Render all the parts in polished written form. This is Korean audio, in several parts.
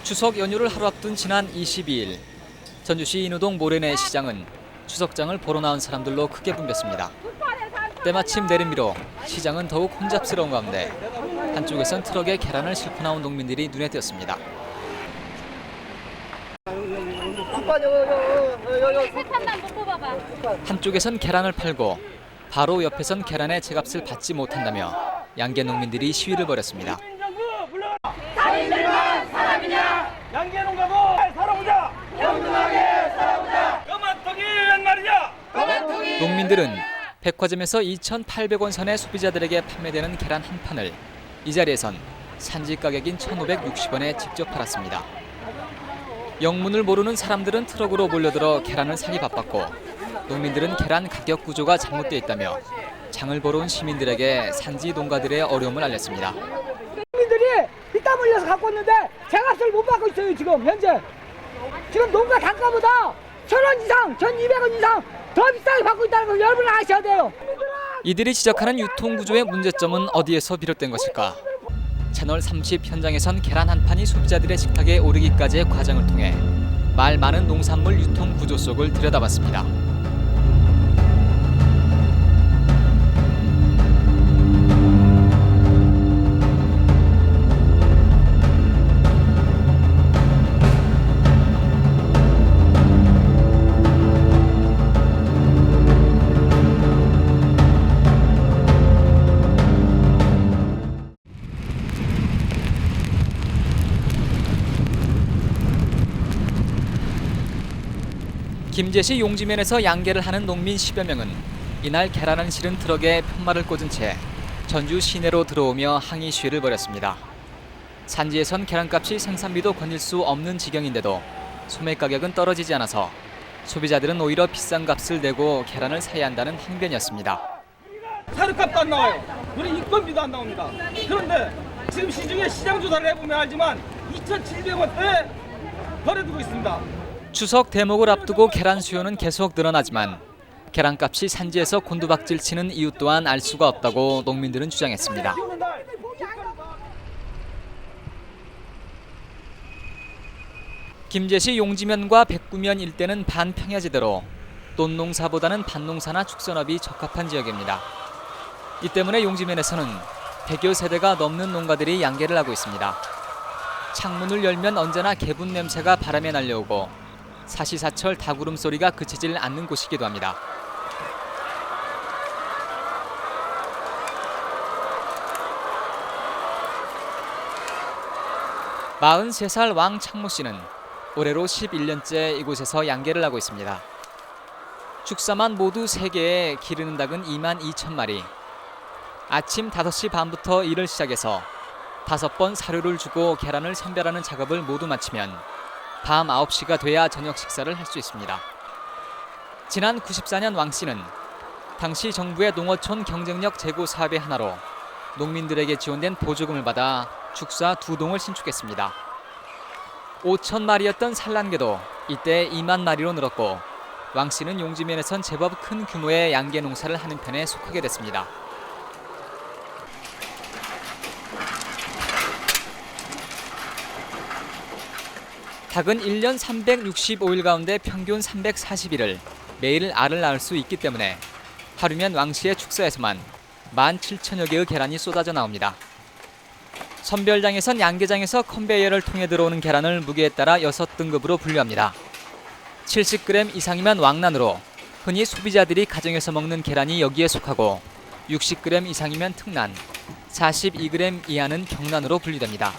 추석 연휴를 하루 앞둔 지난 22일 전주시 인우동 모래내 시장은 추석장을 보러 나온 사람들로 크게 붐볐습니다. 때마침 내림비로 시장은 더욱 혼잡스러운 가운데 한쪽에선 트럭에 계란을 싣고 나온 농민들이 눈에 띄었습니다. 한쪽에선 계란을 팔고 바로 옆에선 계란의 제값을 받지 못한다며 양계 농민들이 시위를 벌였습니다. 살인들만 사람이냐? 양계농가도 살아보자. 평등하게 살아보자. 까만통이란 말이냐? 농민들은 백화점에서 2,800원 선의 소비자들에게 판매되는 계란 한 판을 이 자리에선 산지 가격인 1,560원에 직접 팔았습니다. 영문을 모르는 사람들은 트럭으로 몰려들어 계란을 사기 바빴고 농민들은 계란 가격 구조가 잘못돼 있다며 장을 보러 온 시민들에게 산지 농가들의 어려움을 알렸습니다. 농민들이 피땀 흘려서 갖고 왔는데 제값을 못 받고 있어요. 지금 현재 농가 단가보다 1,000원 이상, 1,200원 이상 더 비싸게 받고 있다는 걸 여러분 아셔야 돼요. 이들이 지적하는 유통구조의 문제점은 어디에서 비롯된 것일까? 채널 30 현장에선 계란 한 판이 소비자들의 식탁에 오르기까지의 과정을 통해 말 많은 농산물 유통구조 속을 들여다봤습니다. 김제시 용지면에서 양계를 하는 농민 10여 명은 이날 계란을 실은 트럭에 편말을 꽂은 채 전주 시내로 들어오며 항의 시위를 벌였습니다. 산지에선 계란값이 생산비도 건질 수 없는 지경인데도 소매 가격은 떨어지지 않아서 소비자들은 오히려 비싼 값을 내고 계란을 사야 한다는 항변이었습니다. 사료값도 안 나와요. 우리 인건비도 안 나옵니다. 그런데 지금 시중에 시장 조사를 해보면 알지만 2,700원대에 거래되고 있습니다. 추석 대목을 앞두고 계란 수요는 계속 늘어나지만 계란값이 산지에서 곤두박질 치는 이유 또한 알 수가 없다고 농민들은 주장했습니다. 김제시 용지면과 백구면 일대는 반평야지대로 논농사보다는 밭농사나 축산업이 적합한 지역입니다. 이 때문에 용지면에서는 100여 세대가 넘는 농가들이 양계를 하고 있습니다. 창문을 열면 언제나 개분 냄새가 바람에 날려오고 사시사철 닭울음 소리가 그치질 않는 곳이기도 합니다. (43살) 왕창모 씨는 올해로 11년째 이곳에서 양계를 하고 있습니다. 축사만 모두 3개에 기르는 닭은 22,000마리. 아침 5시 반부터 일을 시작해서 5번 사료를 주고 계란을 선별하는 작업을 모두 마치면 밤 9시가 돼야 저녁 식사를 할 수 있습니다. 지난 94년 왕 씨는 당시 정부의 농어촌 경쟁력 제고 사업의 하나로 농민들에게 지원된 보조금을 받아 축사 2동을 신축했습니다. 5,000마리였던 산란계도 이때 2만 마리로 늘었고 왕 씨는 용지면에선 제법 큰 규모의 양계 농사를 하는 편에 속하게 됐습니다. 닭은 1년 365일 가운데 평균 340일을 매일 알을 낳을 수 있기 때문에 하루면 왕 씨의 축사에서만 17,000여 개의 계란이 쏟아져 나옵니다. 선별장에선 양계장에서 컨베이어를 통해 들어오는 계란을 무게에 따라 6등급으로 분류합니다. 70g 이상이면 왕란으로 흔히 소비자들이 가정에서 먹는 계란이 여기에 속하고 60g 이상이면 특란, 42g 이하는 경란으로 분류됩니다.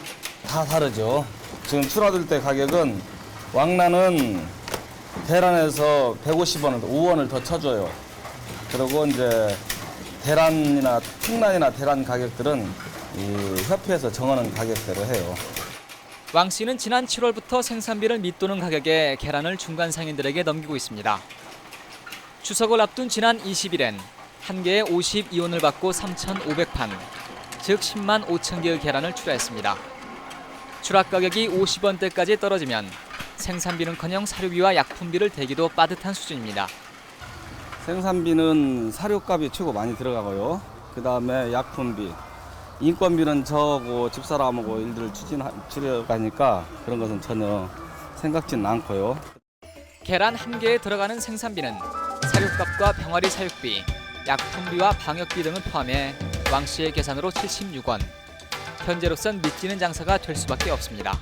다 다르죠. 지금 출하될 때 가격은 왕란은 대란에서 150원을 5원을 더 쳐줘요. 그리고 이제 대란이나 특란이나 대란 가격들은 이 협회에서 정하는 가격대로 해요. 왕 씨는 지난 7월부터 생산비를 밑도는 가격에 계란을 중간 상인들에게 넘기고 있습니다. 추석을 앞둔 지난 20일엔 한 개에 52원을 받고 3,500판, 즉 10만 5천 개의 계란을 출하했습니다. 추락 가격이 50원대까지 떨어지면 생산비는커녕 사료비와 약품비를 대기도 빠듯한 수준입니다. 생산비는 사료값이 최고 많이 들어가고요. 그 다음에 약품비, 인건비는 저하고 집사람하고 일들을 추려가니까 그런 것은 전혀 생각지는 않고요. 계란 한 개에 들어가는 생산비는 사료값과 병아리 사육비, 약품비와 방역비 등을 포함해 왕 씨의 계산으로 76원. 현재로선 믿기는 장사가 될 수밖에 없습니다.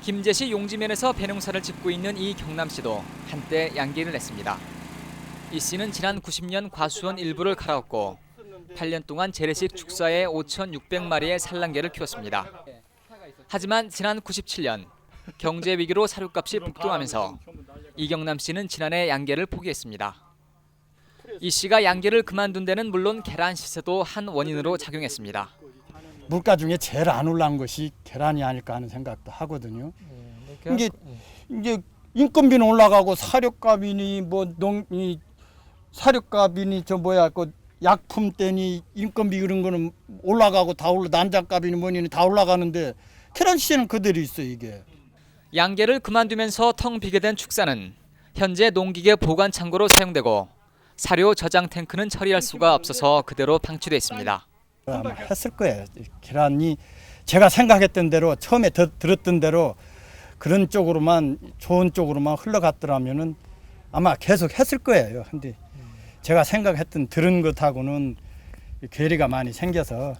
김제시 용지면에서 벼농사를 짓고 있는 이 경남 씨도 한때 양계를 냈습니다. 이 씨는 지난 90년 과수원 일부를 갈아엎고 8년 동안 재래식 축사에 5,600마리의 산란개를 키웠습니다. 하지만 지난 97년 경제 위기로 사료값이 폭등하면서 이경남 씨는 지난해 양계를 포기했습니다. 이 씨가 양계를 그만둔 데는 물론 계란 시세도 한 원인으로 작용했습니다. 물가 중에 제일 안 올라온 것이 계란이 아닐까 하는 생각도 하거든요. 이게 인건비는 올라가고 사료값이니 사료값이니 그 약품 때니 인건비 이런 거는 올라가고 다 난장값이니 뭐니 다 올라가는데 계란 시세는 그대로 있어 이게. 양계를 그만두면서 텅 비게 된 축사는 현재 농기계 보관 창고로 사용되고 사료 저장 탱크는 처리할 수가 없어서 그대로 방치돼 있습니다. 아마 했을 거예요. 계란이 제가 생각했던 대로 처음에 들었던 대로 그런 쪽으로만 좋은 쪽으로만 흘러갔더라면은 아마 계속 했을 거예요. 근데 제가 생각했던 들은 것하고는 괴리가 많이 생겨서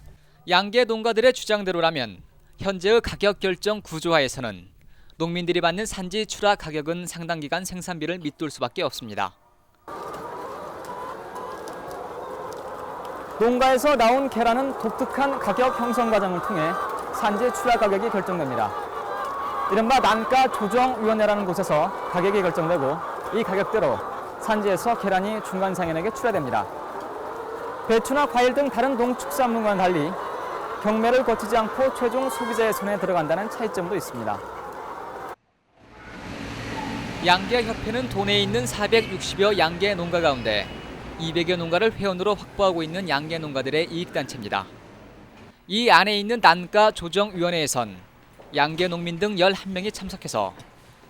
양계 농가들의 주장대로라면 현재의 가격 결정 구조하에서는 농민들이 받는 산지 출하 가격은 상당 기간 생산비를 밑돌 수밖에 없습니다. 농가에서 나온 계란은 독특한 가격 형성 과정을 통해 산지 출하 가격이 결정됩니다. 이른바 난가 조정위원회라는 곳에서 가격이 결정되고 이 가격대로 산지에서 계란이 중간상인에게 출하됩니다. 배추나 과일 등 다른 농축산물과는 달리 경매를 거치지 않고 최종 소비자의 손에 들어간다는 차이점도 있습니다. 양계협회는 도내에 있는 460여 양계 농가 가운데 200여 농가를 회원으로 확보하고 있는 양계 농가들의 이익단체입니다. 이 안에 있는 난가 조정위원회에선 양계 농민 등 11명이 참석해서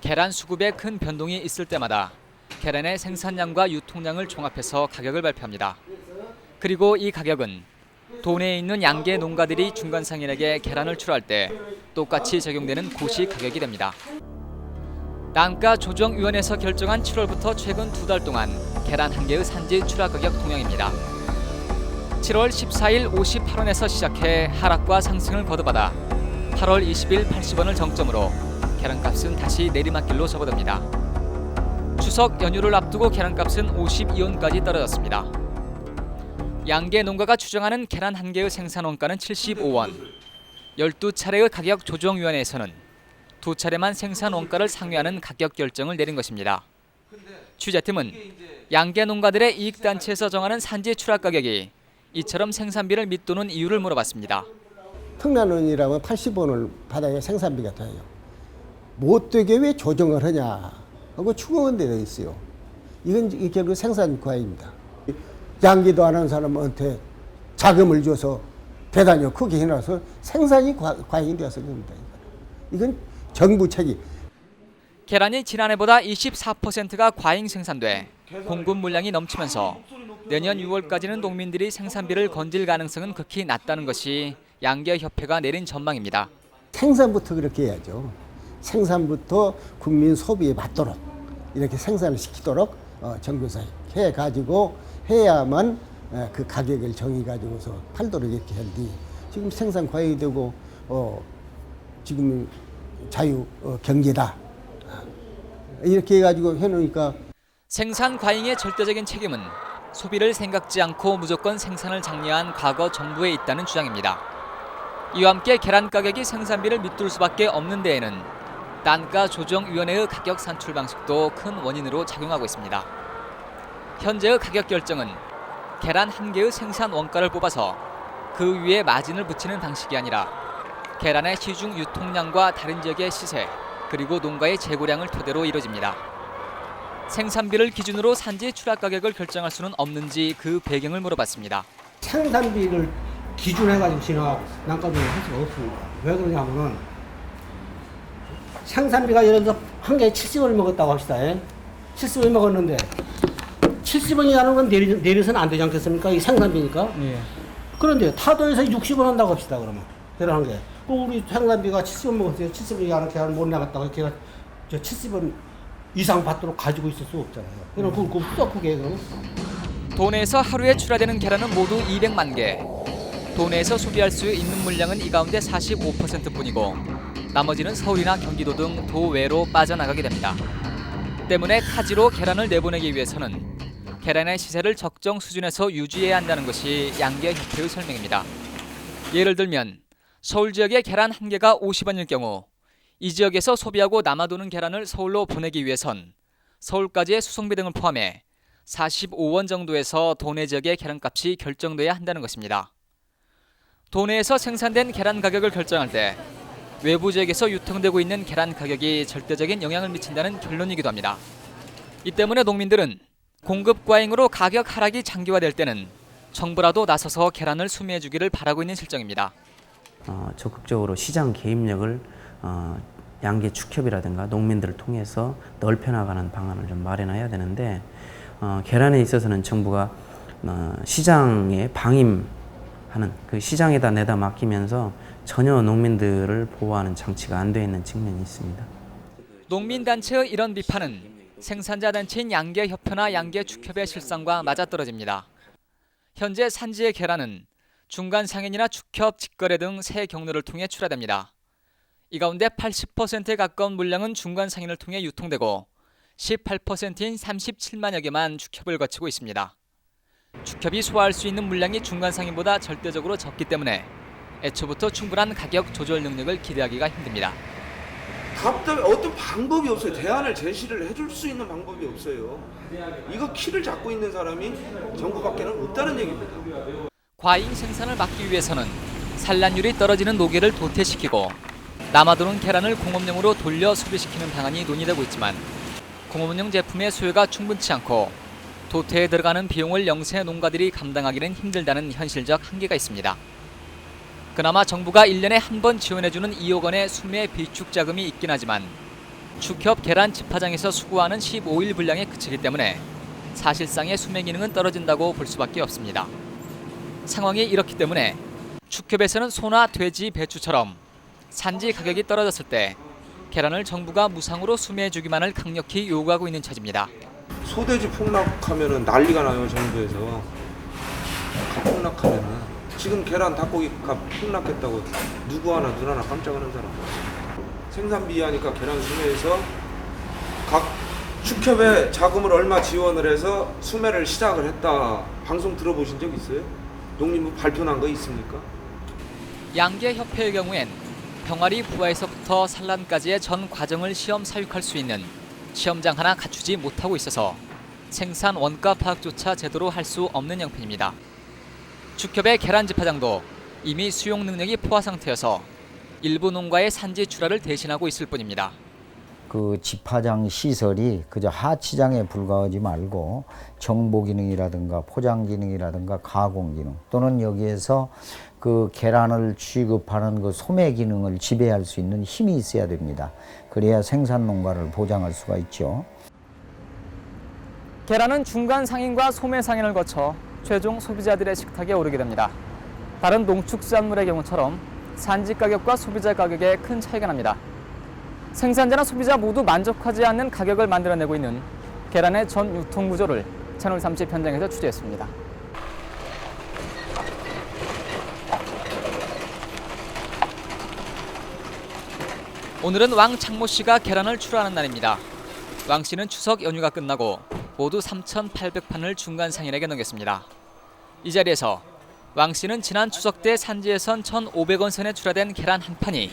계란 수급에 큰 변동이 있을 때마다 계란의 생산량과 유통량을 종합해서 가격을 발표합니다. 그리고 이 가격은 도내에 있는 양계 농가들이 중간상인에게 계란을 출하할 때 똑같이 적용되는 고시 가격이 됩니다. 난가 조정위원회에서 결정한 7월부터 최근 2달 동안 계란 한 개의 산지 출하 가격 동향입니다. 7월 14일 58원에서 시작해 하락과 상승을 거듭하다 8월 20일 80원을 정점으로 계란값은 다시 내리막길로 접어듭니다. 추석 연휴를 앞두고 계란값은 52원까지 떨어졌습니다. 양계 농가가 추정하는 계란 한 개의 생산 원가는 75원. 12차례의 가격 조정위원회에서는 2차례만 생산 원가를 상회하는 가격 결정을 내린 것입니다. 취재팀은 양계 농가들의 이익단체에서 정하는 산지 출하 가격이 이처럼 생산비를 밑도는 이유를 물어봤습니다. 평란원이라면 80원을 받아야 생산비가 돼요. 못되게 왜 조정을 하냐 하고 추궁한 데가 있어요. 이건 결국 생산 과잉입니다. 양계도 안 하는 사람한테 자금을 줘서 대단히 크게 해놔서 생산이 과잉이 되어서 그럽니다. 이건 정부 책임. 계란이 지난해보다 24%가 과잉 생산돼 공급 물량이 넘치면서 내년 6월까지는 농민들이 생산비를 건질 가능성은 극히 낮다는 것이 양계협회가 내린 전망입니다. 생산부터 그렇게 해야죠. 생산부터 국민 소비에 맞도록 이렇게 생산을 시키도록 정부에서 해가지고 해야만 그 가격을 정해가지고서 팔도록 이렇게 한디 지금 생산 과잉이 되고 지금 자유 경제다 이렇게 해가지고 해놓으니까 생산 과잉의 절대적인 책임은 소비를 생각지 않고 무조건 생산을 장려한 과거 정부에 있다는 주장입니다. 이와 함께 계란 가격이 생산비를 밑돌 수밖에 없는 데에는 단가 조정위원회의 가격 산출 방식도 큰 원인으로 작용하고 있습니다. 현재의 가격 결정은 계란 한 개의 생산 원가를 뽑아서 그 위에 마진을 붙이는 방식이 아니라 계란의 시중 유통량과 다른 지역의 시세 그리고 농가의 재고량을 토대로 이루어집니다. 생산비를 기준으로 산지 출하 가격을 결정할 수는 없는지 그 배경을 물어봤습니다. 생산비를 기준해가지고 진화 난가비를 할 수가 없습니다. 왜 그러냐면은 생산비가 예를 들어서 한 개에 70원을 먹었다고 합시다. 예? 70원 먹었는데 70원이라는 건 내려서는 안 되지 않겠습니까? 이 생산비니까. 예. 그런데 타도에서 60원 한다고 합시다. 그러면 계란 한 개. 또 우리 생산비가 70원 먹었어요. 70원이 이렇게 못 나갔다고 걔가 저 70원 이상 받도록 가지고 있을 수 없잖아요. 그럼 그거 썩게 그럼. 도내에서 하루에 출하되는 계란은 모두 200만 개. 도내에서 소비할 수 있는 물량은 이 가운데 45%뿐이고 나머지는 서울이나 경기도 등 도외로 빠져나가게 됩니다. 때문에 타지로 계란을 내보내기 위해서는 계란의 시세를 적정 수준에서 유지해야 한다는 것이 양계협회의 설명입니다. 예를 들면 서울 지역의 계란 한 개가 50원일 경우 이 지역에서 소비하고 남아도는 계란을 서울로 보내기 위해선 서울까지의 수송비 등을 포함해 45원 정도에서 도내 지역의 계란값이 결정돼야 한다는 것입니다. 도내에서 생산된 계란 가격을 결정할 때 외부 지역에서 유통되고 있는 계란 가격이 절대적인 영향을 미친다는 결론이기도 합니다. 이 때문에 농민들은 공급 과잉으로 가격 하락이 장기화될 때는 정부라도 나서서 계란을 수매해주기를 바라고 있는 실정입니다. 적극적으로 시장 개입력을 양계 축협이라든가 농민들을 통해서 넓혀나가는 방안을 좀 마련해야 되는데 계란에 있어서는 정부가 시장에 방임하는 그 시장에다 내다 맡기면서 전혀 농민들을 보호하는 장치가 안 돼 있는 측면이 있습니다. 농민단체의 이런 비판은 생산자 단체인 양계협회나 양계축협의 실상과 맞아떨어집니다. 현재 산지의 계란은 중간 상인이나 축협, 직거래 등 세 경로를 통해 출하됩니다. 이 가운데 80%에 가까운 물량은 중간 상인을 통해 유통되고 18%인 37만여 개만 축협을 거치고 있습니다. 축협이 소화할 수 있는 물량이 중간 상인보다 절대적으로 적기 때문에 애초부터 충분한 가격 조절 능력을 기대하기가 힘듭니다. 답답해. 어떤 방법이 없어요. 대안을 제시를 해줄 수 있는 방법이 없어요. 이거 키를 잡고 있는 사람이 정부밖에는 없다는 얘기입니다. 과잉 생산을 막기 위해서는 산란율이 떨어지는 노계를 도태시키고 남아도는 계란을 공업용으로 돌려 소비시키는 방안이 논의되고 있지만 공업용 제품의 수요가 충분치 않고 도태에 들어가는 비용을 영세 농가들이 감당하기는 힘들다는 현실적 한계가 있습니다. 그나마 정부가 1년에 한 번 지원해주는 2억 원의 수매 비축 자금이 있긴 하지만 축협 계란 집화장에서 수거하는 15일 분량에 그치기 때문에 사실상의 수매 기능은 떨어진다고 볼 수밖에 없습니다. 상황이 이렇기 때문에 축협에서는 소나 돼지, 배추처럼 산지 가격이 떨어졌을 때 계란을 정부가 무상으로 수매해주기만을 강력히 요구하고 있는 처지입니다. 소돼지 폭락하면은 난리가 나요. 정부에서. 값 폭락하면은. 지금 계란 닭고기 값 폭락했다고 누구 하나 눈 하나 깜짝하는 사람. 생산비 하니까 계란 수매해서 각 축협에 자금을 얼마 지원을 해서 수매를 시작을 했다. 방송 들어보신 적 있어요? 농림부 발표난 거 있습니까? 양계협회의 경우엔 병아리 부화에서부터 산란까지의 전 과정을 시험 사육할 수 있는 시험장 하나 갖추지 못하고 있어서 생산 원가 파악조차 제대로 할 수 없는 형편입니다. 축협의 계란 집화장도 이미 수용 능력이 포화 상태여서 일부 농가의 산지 출하를 대신하고 있을 뿐입니다. 그 집화장 시설이 그저 하치장에 불과하지 말고 정보 기능이라든가 포장 기능이라든가 가공 기능 또는 여기에서 그 계란을 취급하는 그 소매 기능을 지배할 수 있는 힘이 있어야 됩니다. 그래야 생산 농가를 보장할 수가 있죠. 계란은 중간 상인과 소매 상인을 거쳐 최종 소비자들의 식탁에 오르게 됩니다. 다른 농축산물의 경우처럼 산지 가격과 소비자 가격에 큰 차이가 납니다. 생산자나 소비자 모두 만족하지 않는 가격을 만들어내고 있는 계란의 전 유통 구조를 채널 30 현장에서 취재했습니다. 오늘은 왕 창모 씨가 계란을 출하하는 날입니다. 왕 씨는 추석 연휴가 끝나고 모두 3,800판을 중간 상인에게 넘겼습니다. 이 자리에서 왕 씨는 지난 추석 때 산지에선 1,500원 선에 출하된 계란 한 판이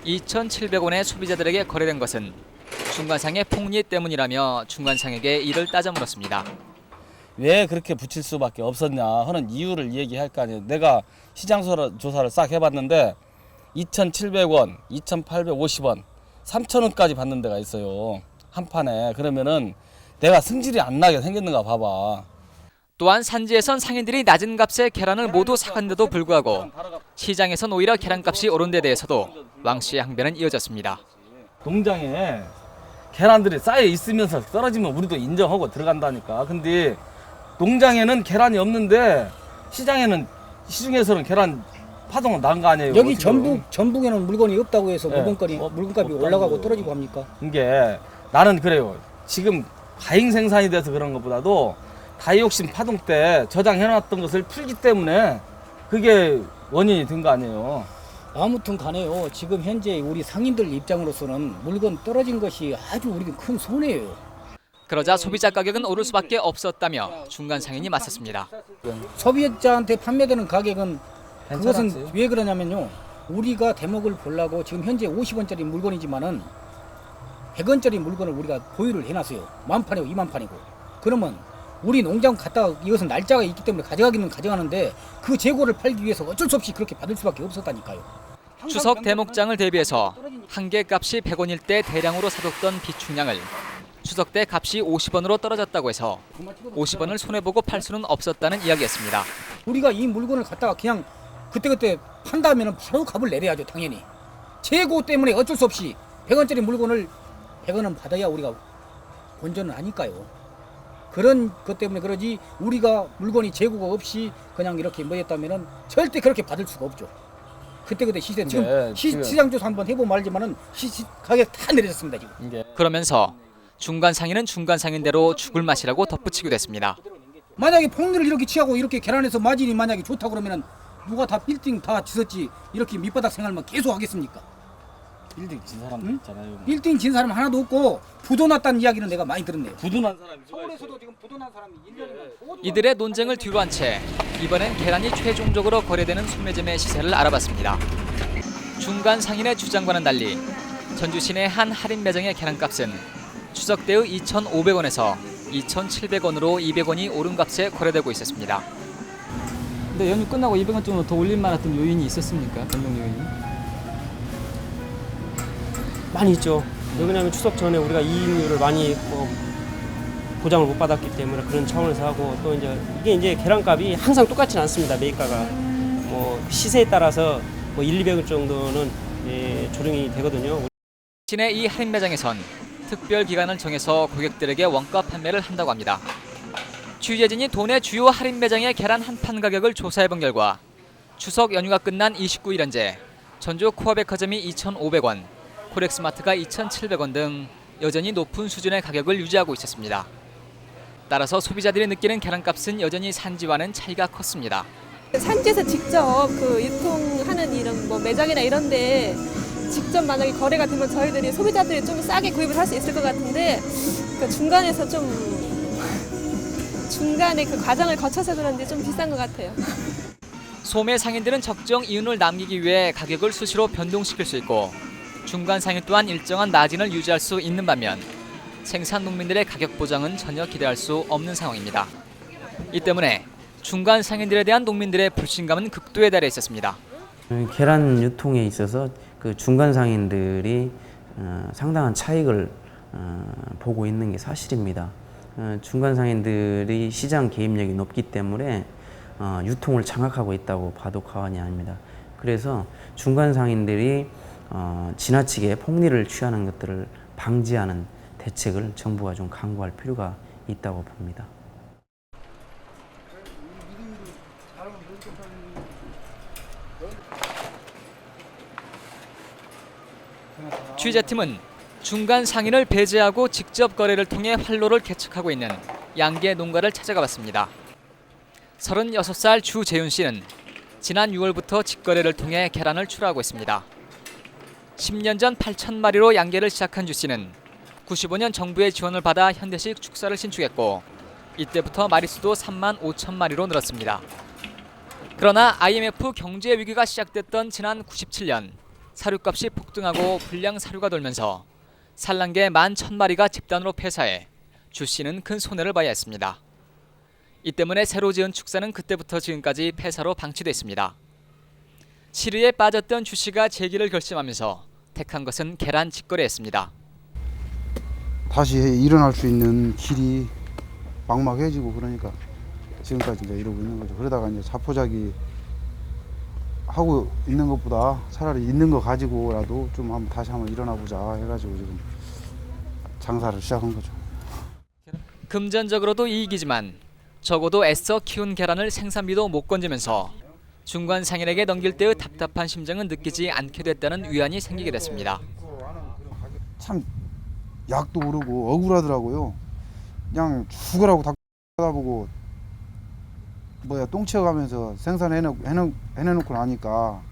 2,700원에 소비자들에게 거래된 것은 중간상의 폭리 때문이라며 중간상에게 이를 따져 물었습니다. 왜 그렇게 붙일 수밖에 없었냐 하는 이유를 얘기할 거 아니에요. 내가 시장 조사를 싹 해봤는데 2,700원, 2,850원, 3,000원까지 받는 데가 있어요. 한 판에. 그러면은 내가 승질이 안 나게 생겼는가 봐봐. 또한 산지에선 상인들이 낮은 값에 계란을 모두 사갔는데도 불구하고 시장에선 오히려 계란값이 오른 데 대해서도 왕 씨의 항변은 이어졌습니다. 농장에 계란들이 쌓여 있으면서 떨어지면 우리도 인정하고 들어간다니까. 근데 농장에는 계란이 없는데 시중에서는 계란 파동은 난 거 아니에요? 여기 지금. 전북에는 물건이 없다고 해서 네. 물건값이 없다고. 올라가고 떨어지고 합니까? 이게 나는 그래요. 지금 과잉 생산이 돼서 그런 것보다도 다이옥신 파동 때 저장해놨던 것을 풀기 때문에 그게 원인이 된 거 아니에요? 아무튼 간에요. 지금 현재 우리 상인들 입장으로서는 물건 떨어진 것이 아주 우리가 큰 손해예요. 그러자 소비자 가격은 오를 수밖에 없었다며 중간 상인이 맞섰습니다. 소비자한테 판매되는 가격은 그것은 괜찮았어요. 왜 그러냐면요. 우리가 대목을 보려고 지금 현재 50원짜리 물건이지만은 100원짜리 물건을 우리가 보유를 해놨어요. 만판이고 2만판이고. 그러면 우리 농장 갔다가 이것은 날짜가 있기 때문에 가져가기는 가져가는데 그 재고를 팔기 위해서 어쩔 수 없이 그렇게 받을 수밖에 없었다니까요. 추석 대목장을 대비해서 한 개 값이 100원일 때 대량으로 사뒀던 비축량을 추석 때 값이 50원으로 떨어졌다고 해서 50원을 손해보고 팔 수는 없었다는 이야기였습니다. 우리가 이 물건을 갖다가 그냥 그때그때 판다면 바로 값을 내려야죠. 당연히. 재고 때문에 어쩔 수 없이 100원짜리 물건을 100원은 받아야 우리가 본전을 하니까요. 그런 것 때문에 그러지 우리가 물건이 재고가 없이 그냥 이렇게 뭐였다면은 절대 그렇게 받을 수가 없죠. 그때그때 시세 지금 시장조사 한번 해보면 알지만은 가격 다 내려졌습니다 지금. 그러면서 중간 상인은 중간 상인대로 죽을 맛이라고 덧붙이기도 했습니다. 만약에 폭리를 이렇게 취하고 이렇게 계란에서 마진이 만약에 좋다 그러면은 누가 다 빌딩 다 짓었지 이렇게 밑바닥 생활만 계속 하겠습니까? 빌딩 진 사람들 있잖아요. 빌딩 진 사람 하나도 없고 부도 났다는 이야기는 내가 많이 들었네요. 부도난 사람이 서울에서도 지금 부도 난 사람이 1년이면 이들의 논쟁을 뒤로 한 채 이번엔 계란이 최종적으로 거래되는 소매점의 시세를 알아봤습니다. 중간 상인의 주장과는 달리 전주 시내 한 할인 매장의 계란값은 추석 때의 2,500원에서 2,700원으로 200원이 오른 값에 거래되고 있었습니다. 근데 연휴 끝나고 200원 정도 더 올릴 만한 요인이 있었습니까? 변동 요인이? 많이 있죠. 왜 그러냐면 추석 전에 우리가 이익률을 많이 보장을 못 받았기 때문에 그런 차원에서 하고 또 이게 이제 계란값이 항상 똑같지는 않습니다. 매입가가 뭐 시세에 따라서 뭐 1, 200원 정도는 조정이 되거든요. 시내 이 할인 매장에선 특별 기간을 정해서 고객들에게 원가 판매를 한다고 합니다. 취재진이 도내 주요 할인 매장의 계란 한 판 가격을 조사해본 결과 추석 연휴가 끝난 29일 현재 전주 코어백화점이 2,500원, 코렉스마트가 2,700원 등 여전히 높은 수준의 가격을 유지하고 있었습니다. 따라서 소비자들이 느끼는 계란값은 여전히 산지와는 차이가 컸습니다. 산지에서 직접 유통하는 이런 뭐 매장이나 이런데 직접 만약에 거래가 되면 저희들이 소비자들이 좀 싸게 구입을 할 수 있을 것 같은데 중간에서 중간에 그 과정을 거쳐서 그런지 좀 비싼 것 같아요. 소매 상인들은 적정 이윤을 남기기 위해 가격을 수시로 변동시킬 수 있고 중간 상인 또한 일정한 마진을 유지할 수 있는 반면 생산 농민들의 가격 보장은 전혀 기대할 수 없는 상황입니다. 이 때문에 중간 상인들에 대한 농민들의 불신감은 극도에 달해 있었습니다. 계란 유통에 있어서 그 중간 상인들이 상당한 차익을 보고 있는 게 사실입니다. 중간 상인들이 시장 개입력이 높기 때문에 유통을 장악하고 있다고 봐도 과언이 아닙니다. 그래서 중간 상인들이 지나치게 폭리를 취하는 것들을 방지하는 대책을 정부가 좀 강구할 필요가 있다고 봅니다. 취재팀은 중간 상인을 배제하고 직접 거래를 통해 활로를 개척하고 있는 양계 농가를 찾아가 봤습니다. 36살 주재윤 씨는 지난 6월부터 직거래를 통해 계란을 출하하고 있습니다. 10년 전 8,000마리로 양계를 시작한 주 씨는 95년 정부의 지원을 받아 현대식 축사를 신축했고 이때부터 마리수도 35,000마리로 늘었습니다. 그러나 IMF 경제 위기가 시작됐던 지난 97년 사료값이 폭등하고 불량 사료가 돌면서 산란계 11,000마리가 집단으로 폐사해 주 씨는 큰 손해를 봐야 했습니다. 이 때문에 새로 지은 축사는 그때부터 지금까지 폐사로 방치됐습니다. 시리에 빠졌던 주 씨가 재기를 결심하면서 택한 것은 계란 직거래였습니다. 다시 일어날 수 있는 길이 막막해지고 그러니까 지금까지 이제 이러고 있는 거죠. 그러다가 이제 자포자기 하고 있는 것보다 차라리 있는 거 가지고라도 좀 다시 한번 일어나 보자 해가지고 지금 장사를 시작한 거죠. 금전적으로도 이익이지만 적어도 애써 키운 계란을 생산비도 못 건지면서 중간 상인에게 넘길 때의 답답한 심정은 느끼지 않게 됐다는 위안이 생기게 됐습니다. 참 약도 오르고 억울하더라고요. 그냥 죽으라고 닥쳐다보고 똥치어가면서 생산해놓고 나니까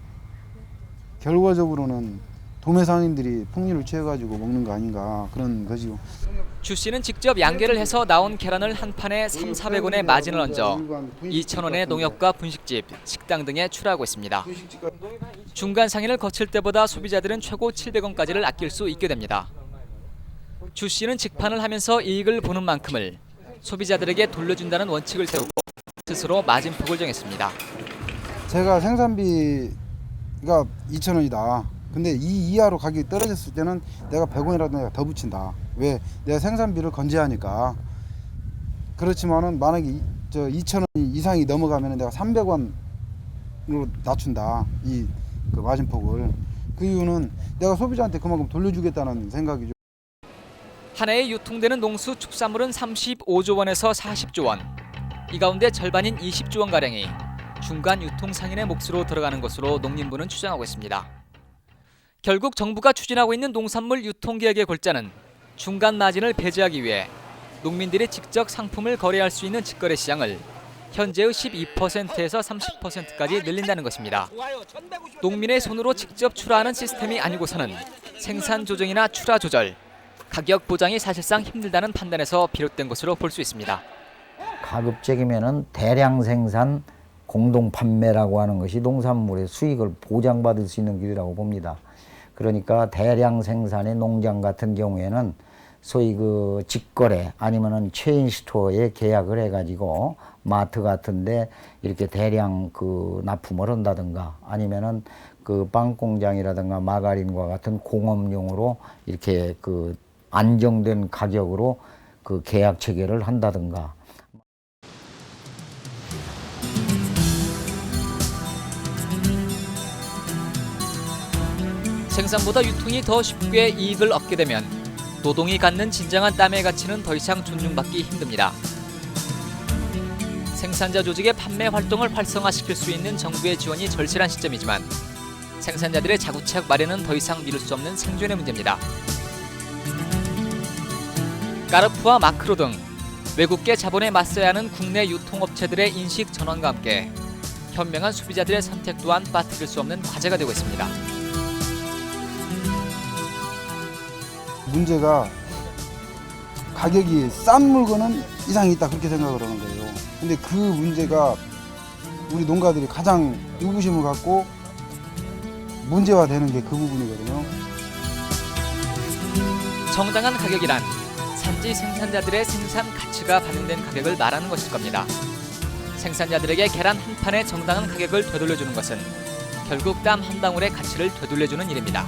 결과적으로는 도매상인들이 폭리를 취해가지고 먹는 거 아닌가 그런 거지요. 주 씨는 직접 양계를 해서 나온 계란을 한 판에 300~400원의 마진을 얹어 2,000원의 농협과 분식집, 식당 등에 출하하고 있습니다. 중간 상인을 거칠 때보다 소비자들은 최고 700원까지를 아낄 수 있게 됩니다. 주 씨는 직판을 하면서 이익을 보는 만큼을 소비자들에게 돌려준다는 원칙을 세우고 스스로 마진폭을 정했습니다. 제가 생산비가 2,000원이다. 근데 이 이하로 가격이 떨어졌을 때는 내가 100원이라도 내가 더 붙인다. 왜? 내가 생산비를 건재하니까. 그렇지만은 만약에 2,000원 이상이 넘어가면 내가 300원으로 낮춘다. 그 마진폭을. 그 이유는 내가 소비자한테 그만큼 돌려주겠다는 생각이죠. 한 해에 유통되는 농수 축산물은 35조 원에서 40조 원. 이 가운데 절반인 20조 원가량이 중간 유통 상인의 몫으로 들어가는 것으로 농림부는 추정하고 있습니다. 결국 정부가 추진하고 있는 농산물 유통계획의 골자는 중간 마진을 배제하기 위해 농민들이 직접 상품을 거래할 수 있는 직거래 시장을 현재의 12%에서 30%까지 늘린다는 것입니다. 농민의 손으로 직접 출하하는 시스템이 아니고서는 생산 조정이나 출하 조절, 가격 보장이 사실상 힘들다는 판단에서 비롯된 것으로 볼 수 있습니다. 가급적이면은 대량 생산 공동 판매라고 하는 것이 농산물의 수익을 보장받을 수 있는 길이라고 봅니다. 그러니까 대량 생산의 농장 같은 경우에는 소위 그 직거래 아니면은 체인 스토어에 계약을 해가지고 마트 같은데 이렇게 대량 그 납품을 한다든가 아니면은 그 빵 공장이라든가 마가린과 같은 공업용으로 이렇게 그 안정된 가격으로 그 계약 체결을 한다든가. 생산보다 유통이 더 쉽게 이익을 얻게 되면 노동이 갖는 진정한 땀의 가치는 더 이상 존중받기 힘듭니다. 생산자 조직의 판매 활동을 활성화시킬 수 있는 정부의 지원이 절실한 시점이지만 생산자들의 자구책 마련은 더 이상 미룰 수 없는 생존의 문제입니다. 까르푸와 마크로 등 외국계 자본에 맞서야 하는 국내 유통업체들의 인식 전환과 함께 현명한 소비자들의 선택 또한 빠뜨릴 수 없는 과제가 되고 있습니다. 문제가 가격이 싼 물건은 이상이 있다 그렇게 생각을 하는 거예요. 근데 그 문제가 우리 농가들이 가장 의구심을 갖고 문제화되는 게 그 부분이거든요. 정당한 가격이란 산지 생산자들의 생산 가치가 반영된 가격을 말하는 것일 겁니다. 생산자들에게 계란 한 판의 정당한 가격을 되돌려주는 것은 결국 땀 한 방울의 가치를 되돌려주는 일입니다.